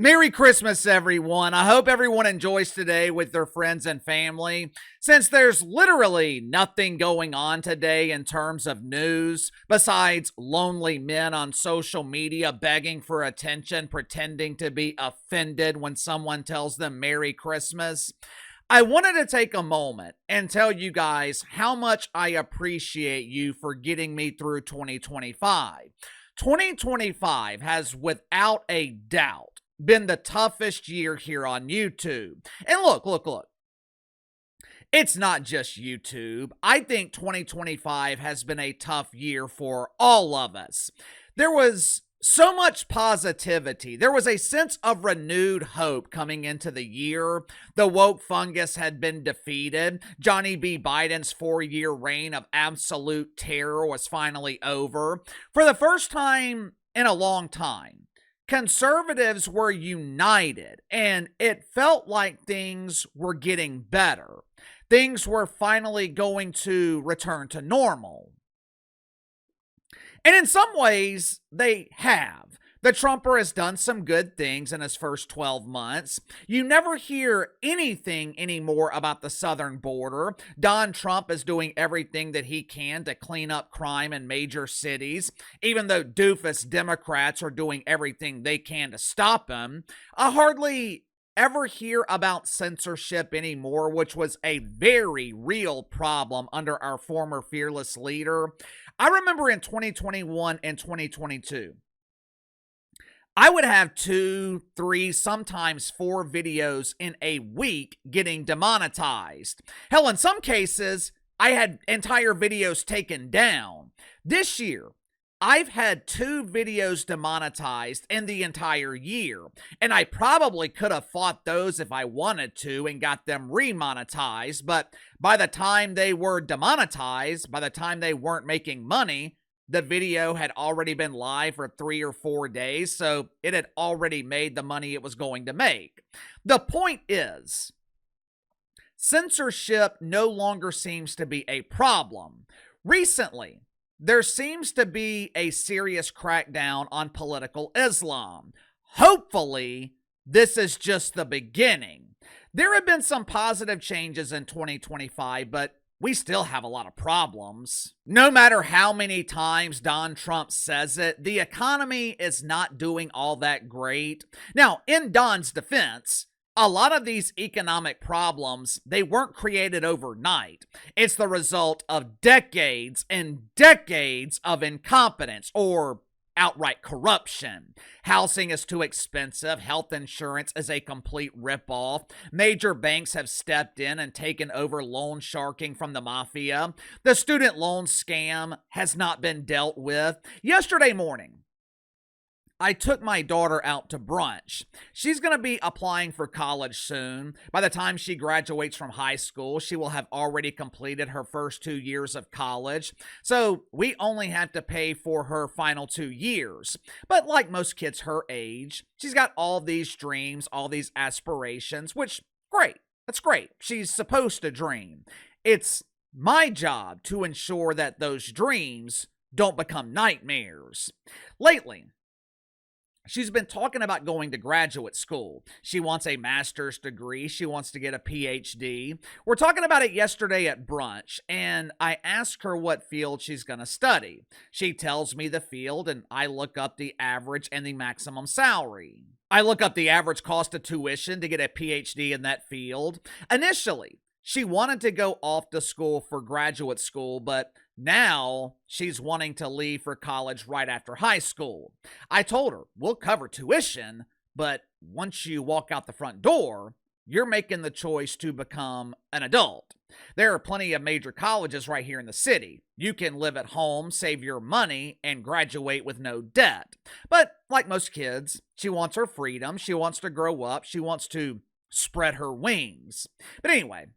Merry Christmas, everyone. I hope everyone enjoys today with their friends and family. Since there's literally nothing going on today in terms of news besides lonely men on social media begging for attention, pretending to be offended when someone tells them Merry Christmas, I wanted to take a moment and tell you guys how much I appreciate you for getting me through 2025. 2025 has, without a doubt, been the toughest year here on YouTube. And look. It's not just YouTube. I think 2025 has been a tough year for all of us. There was so much positivity. There was a sense of renewed hope coming into the year. The woke fungus had been defeated. Johnny B. Biden's 4-year reign of absolute terror was finally over. For the first time in a long time, conservatives were united, and it felt like things were getting better. Things were finally going to return to normal. And in some ways, they have. The Trumper has done some good things in his first 12 months. You never hear anything anymore about the southern border. Don Trump is doing everything that he can to clean up crime in major cities, even though doofus Democrats are doing everything they can to stop him. I hardly ever hear about censorship anymore, which was a very real problem under our former fearless leader. I remember in 2021 and 2022, I would have 2, 3, sometimes 4 videos in a week getting demonetized. Hell, in some cases, I had entire videos taken down. This year, I've had 2 videos demonetized in the entire year, and I probably could have fought those if I wanted to and got them remonetized, but by the time they were demonetized, by the time they weren't making money, the video had already been live for 3 or 4 days, so it had already made the money it was going to make. The point is, censorship no longer seems to be a problem. Recently, there seems to be a serious crackdown on political Islam. Hopefully, this is just the beginning. There have been some positive changes in 2025, but we still have a lot of problems. No matter how many times Don Trump says it, the economy is not doing all that great. Now, in Don's defense, a lot of these economic problems, they weren't created overnight. It's the result of decades and decades of incompetence or outright corruption. Housing is too expensive. Health insurance is a complete ripoff. Major banks have stepped in and taken over loan sharking from the mafia. The student loan scam has not been dealt with. Yesterday morning, I took my daughter out to brunch. She's going to be applying for college soon. By the time she graduates from high school, she will have already completed her first 2 years of college. So we only have to pay for her final 2 years. But like most kids her age, she's got all these dreams, all these aspirations, which, great. That's great. She's supposed to dream. It's my job to ensure that those dreams don't become nightmares. Lately, she's been talking about going to graduate school. She wants a master's degree. She wants to get a PhD. We're talking about it yesterday at brunch, and I asked her what field she's going to study. She tells me the field, and I look up the average and the maximum salary. I look up the average cost of tuition to get a PhD in that field. Initially, she wanted to go off to school for graduate school, but now she's wanting to leave for college right after high school. I told her, we'll cover tuition, but once you walk out the front door, you're making the choice to become an adult. There are plenty of major colleges right here in the city. You can live at home, save your money, and graduate with no debt. But like most kids, she wants her freedom. She wants to grow up. She wants to spread her wings. But anyway,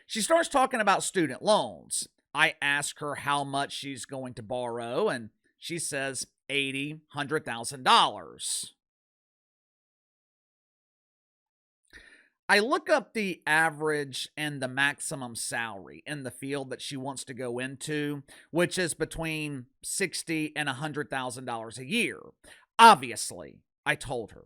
she starts talking about student loans. I ask her how much she's going to borrow, and she says $80,000, $100,000. I look up the average and the maximum salary in the field that she wants to go into, which is between $60,000 and $100,000 a year. Obviously, I told her,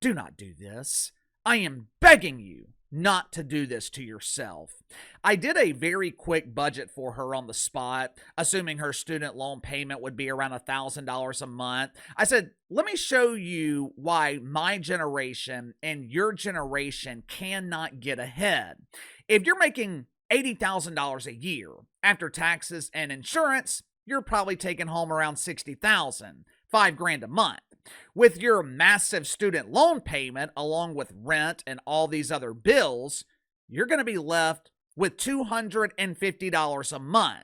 do not do this. I am begging you not to do this to yourself. I did a very quick budget for her on the spot, assuming her student loan payment would be around $1,000 a month. I said, let me show you why my generation and your generation cannot get ahead. If you're making $80,000 a year after taxes and insurance, you're probably taking home around $60,000, $5,000 a month. With your massive student loan payment, along with rent and all these other bills, you're going to be left with $250 a month.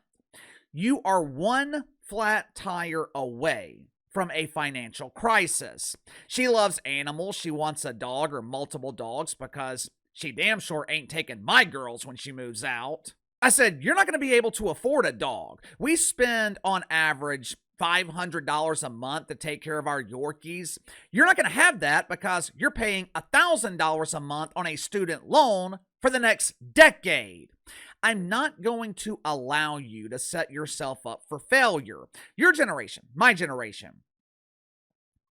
You are one flat tire away from a financial crisis. She loves animals. She wants a dog or multiple dogs because she damn sure ain't taking my girls when she moves out. I said, you're not going to be able to afford a dog. We spend on average $500 a month to take care of our Yorkies. You're not going to have that because you're paying $1,000 a month on a student loan for the next decade. I'm not going to allow you to set yourself up for failure. Your generation, my generation,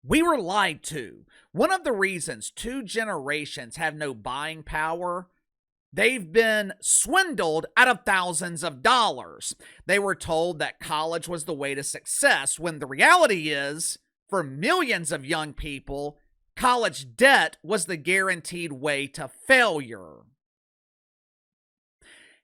we were lied to. One of the reasons two generations have no buying power, they've been swindled out of thousands of dollars. They were told that college was the way to success, when the reality is, for millions of young people, college debt was the guaranteed way to failure.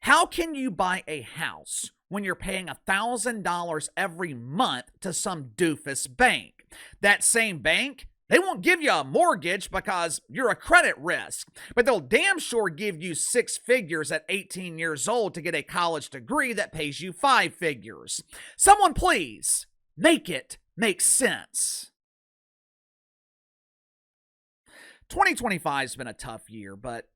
How can you buy a house when you're paying $1,000 every month to some doofus bank? That same bank, they won't give you a mortgage because you're a credit risk, but they'll damn sure give you 6 figures at 18 years old to get a college degree that pays you 5 figures. Someone please make it make sense. 2025 has been a tough year, but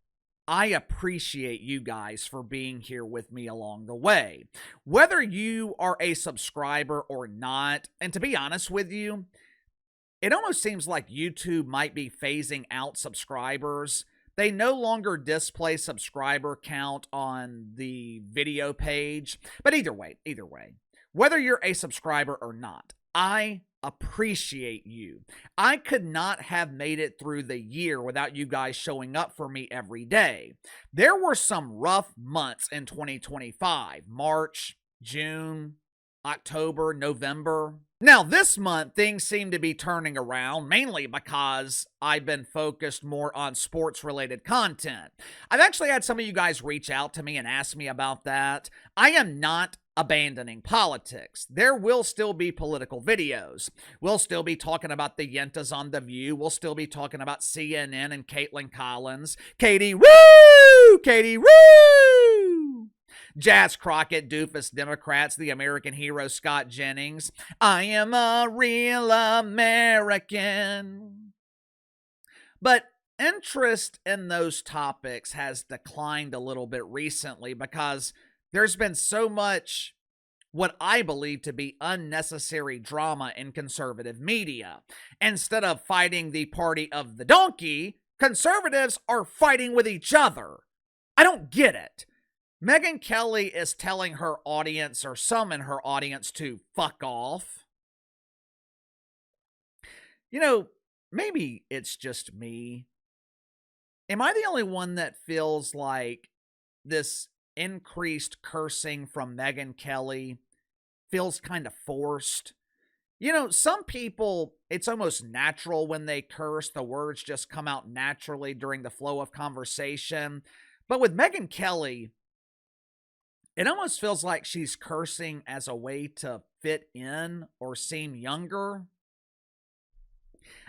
I appreciate you guys for being here with me along the way. Whether you are a subscriber or not, and to be honest with you, it almost seems like YouTube might be phasing out subscribers. They no longer display subscriber count on the video page. But either way, whether you're a subscriber or not, I appreciate you. I could not have made it through the year without you guys showing up for me every day. There were some rough months in 2025. March, June, October, November. Now, this month, things seem to be turning around, mainly because I've been focused more on sports-related content. I've actually had some of you guys reach out to me and ask me about that. I am not abandoning politics. There will still be political videos. We'll still be talking about the Yentas on The View. We'll still be talking about CNN and Caitlin Collins. Katie, woo! Katie, woo! Jazz Crockett, doofus Democrats, the American hero Scott Jennings. I am a real American. But interest in those topics has declined a little bit recently because there's been so much what I believe to be unnecessary drama in conservative media. Instead of fighting the party of the donkey, conservatives are fighting with each other. I don't get it. Megyn Kelly is telling her audience, or some in her audience, to fuck off. You know, maybe it's just me. Am I the only one that feels like this increased cursing from Megyn Kelly feels kind of forced? You know, some people, it's almost natural when they curse. The words just come out naturally during the flow of conversation. But with Megyn Kelly, it almost feels like she's cursing as a way to fit in or seem younger.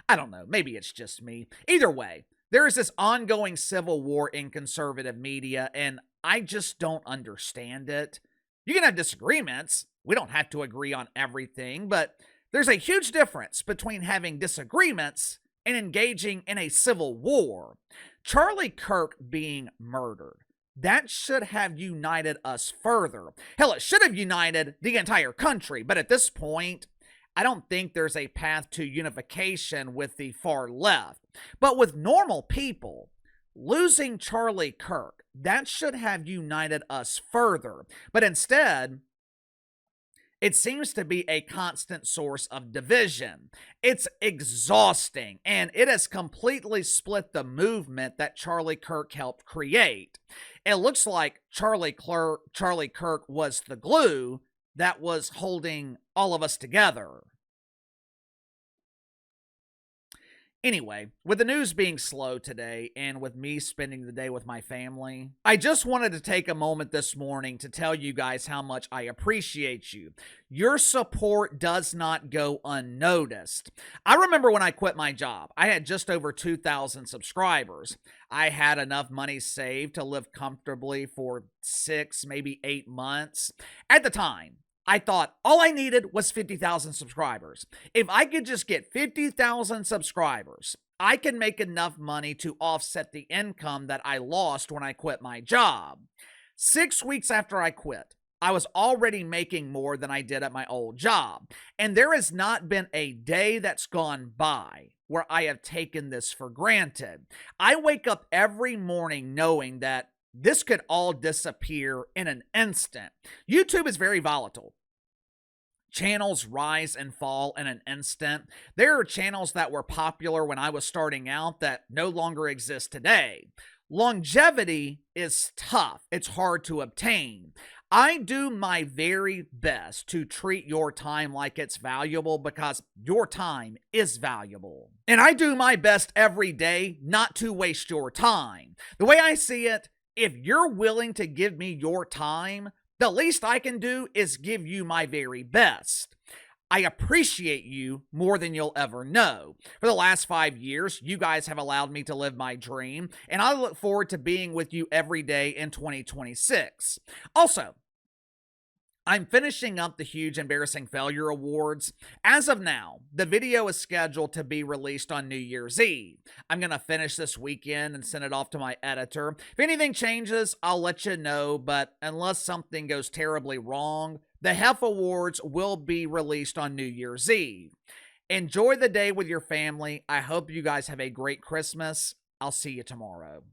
I don't know. Maybe it's just me. Either way, there is this ongoing civil war in conservative media, and I just don't understand it. You can have disagreements. We don't have to agree on everything, but there's a huge difference between having disagreements and engaging in a civil war. Charlie Kirk being murdered, that should have united us further. Hell, it should have united the entire country, but at this point, I don't think there's a path to unification with the far left. But with normal people, losing Charlie Kirk, that should have united us further. But instead, It seems to be a constant source of division. It's exhausting, and it has completely split the movement that Charlie Kirk helped create. It looks like Charlie Kirk was the glue that was holding all of us together. Anyway, with the news being slow today and with me spending the day with my family, I just wanted to take a moment this morning to tell you guys how much I appreciate you. Your support does not go unnoticed. I remember when I quit my job, I had just over 2,000 subscribers. I had enough money saved to live comfortably for 6, maybe 8 months. At the time, I thought all I needed was 50,000 subscribers. If I could just get 50,000 subscribers, I can make enough money to offset the income that I lost when I quit my job. 6 weeks after I quit, I was already making more than I did at my old job. And there has not been a day that's gone by where I have taken this for granted. I wake up every morning knowing that this could all disappear in an instant. YouTube is very volatile. Channels rise and fall in an instant. There are channels that were popular when I was starting out that no longer exist today. Longevity is tough. It's hard to obtain. I do my very best to treat your time like it's valuable because your time is valuable. And I do my best every day not to waste your time. The way I see it, if you're willing to give me your time, the least I can do is give you my very best. I appreciate you more than you'll ever know. For the last 5 years, you guys have allowed me to live my dream, and I look forward to being with you every day in 2026. Also, I'm finishing up the Huge Embarrassing Failure Awards. As of now, the video is scheduled to be released on New Year's Eve. I'm going to finish this weekend and send it off to my editor. If anything changes, I'll let you know, but unless something goes terribly wrong, the HEF Awards will be released on New Year's Eve. Enjoy the day with your family. I hope you guys have a great Christmas. I'll see you tomorrow.